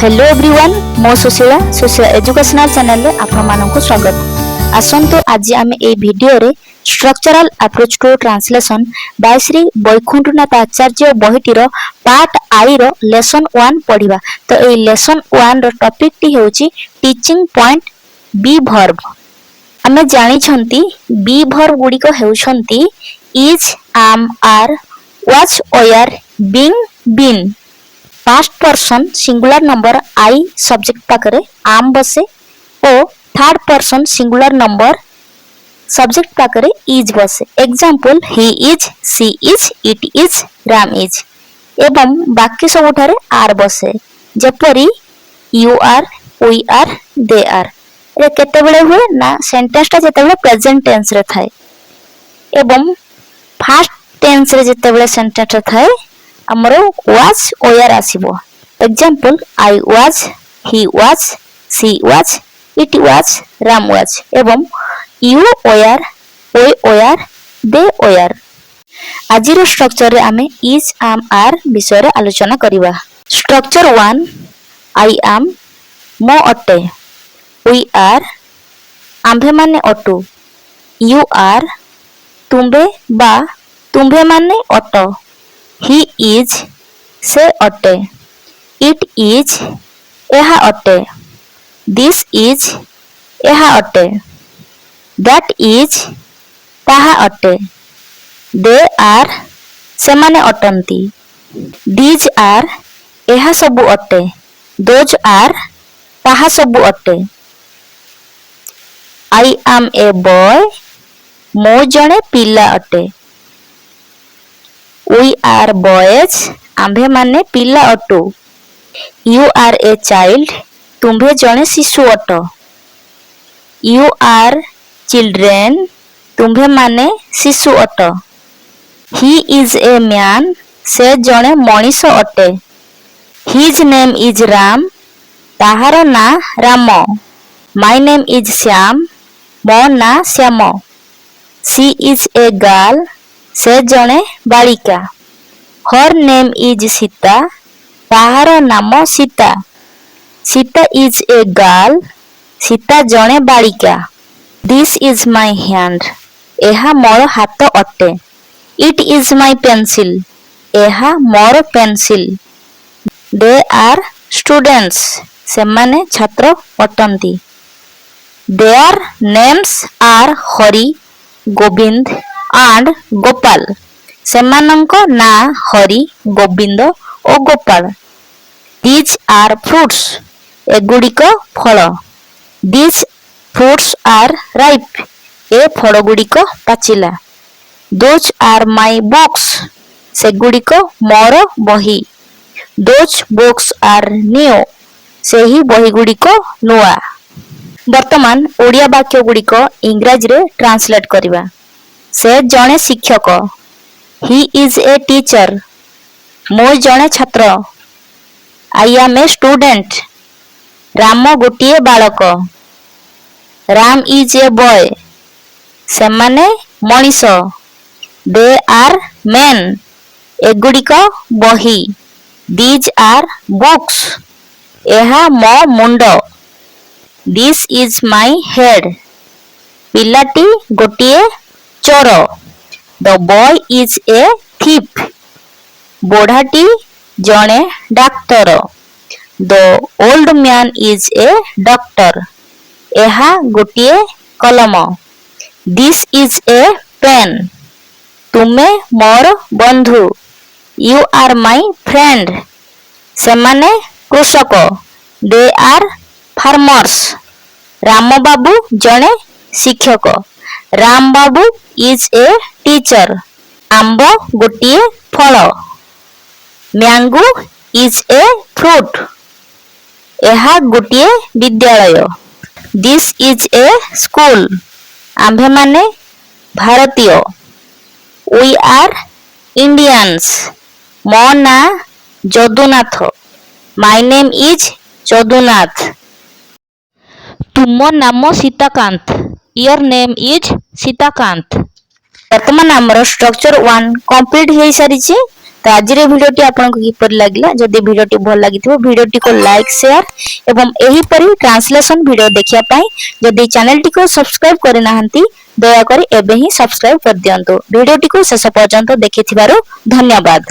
Hello everyone मो Sushila Sushila educational channel रे आपण मानक स्वागत। आसंतु आज आम ए वीडियो रे structural approach to translation by Shri Baikunthanath Acharya बहिटीर पार्ट आई रो लेसन 1 पढ़िबा। तो ए लेसन 1 रो टॉपिक टी हेउची टीचिंग पॉइंट बी वर्ब। आमे जानि छंती बी वर्ब गुडी को हेउछंती is am are was were being been. Past person singular number I subject पाखरे आम बसे और third person singular number subject पाखरे इज बसे। एग्जांपल ही is, C is, it is, Ram is. एवं बाकी सबुठारे आर बसे जेपरी you are, we are, they are. रे केतेबेले हुए ना सेंटेंस ता जेतेबेले प्रेजेंट टेंस रे थाए एवं फास्ट टेंस रे जेतेबेले सेंटेंस रे थाए हमरो was where आसीबो। Example I was, he was, she was, it was, Ram was। एवं you were, we were, they were। आजिरो स्ट्रक्चर रे आमे is, am, are विषय रे आलोचना करिबा। स्ट्रक्चर 1 I am मो अटे, we are आम्भे माने अटु, you are तुम्बे बा तुम्भे माने अट, he is से अटे, it is एहा अटे, this is एहा अटे, that is ताहा अटे, they are से माने अटंती, these are एहा सबु अटे, those are ताहा सबु अटे। I am a boy मो जणे पिला अटे, we are boys आम्भे माने पिला अटो, you are a child तुम्भे जणे शिशु अट, you are children तुम्भे माने शिशु अट, he is a man से जणे मनीष अटे, his name is Ram ताहार ना Ram, my name is Shyam मो ना Shyam, she is a girl से जणे बालिका, her name is सीता ताहार नाम Sita, Sita is a girl Sita जणे बालिका, this is my hand एहा मोर हाथ अटे, it is my pencil एहा मोर पेंसिल, they are students सेमाने छात्र अटंती, their names are Hari, Govind and Gopal सेमानंको ना हरि, गोविंद और गोपाल। These are fruits एगुड़िको फल, these fruits are ripe ए फल गुड़िको पाचिला, those are my books सेगुड़िको मोर बही, those books are new सेही बही गुड़िको नुआ। वर्तमान ओडिया वाक्य गुड़िको इंग्रजी रे ट्रांसलेट करिबा। से जणे शिक्षक, he is a teacher मो जणे छात्र, I am a student Ram गोटिए बालक, Ram is a boy सेमाने Manish, they are men एगुड़िको बही, these are books एहा मो मुंड, this is my head पिलाटी गोटिए चोर, the boy is a thief बोढ़ाटी जणे doctor, the old man is a doctor एहा गोटिए कलम, this is a pen तुमे मोर बंधु, you are my friend सेमाने कृषक, they are farmers राम बाबू जणे शिक्षक, राम बाबू is a teacher आंब गोटिए फल, मैंगो is a fruit एहा गोटिए विद्यालय, this is a school आंभे माने भारतीय, we are Indians मो ना Jadunath, my name is Jadunath, तुम नाम Sitakant, your name is Sitakant. वर्तमान आमर स्ट्रक्चर 1 कंप्लीट हो सारी। तो आज भिडियोटी आपको किपर लगे जदि भिडियोटी भल लगी भिडियोटी को लाइक शेयर एवं एहीपरी ट्रांसलेशन वीडियो देखिया जदि चैनल टी को सब्सक्राइब करना दयाकोरी एबे ही सब्सक्राइब कर दियंतु। भिडियोटी को शेष पर्यंत देखिथिबारु धन्यवाद।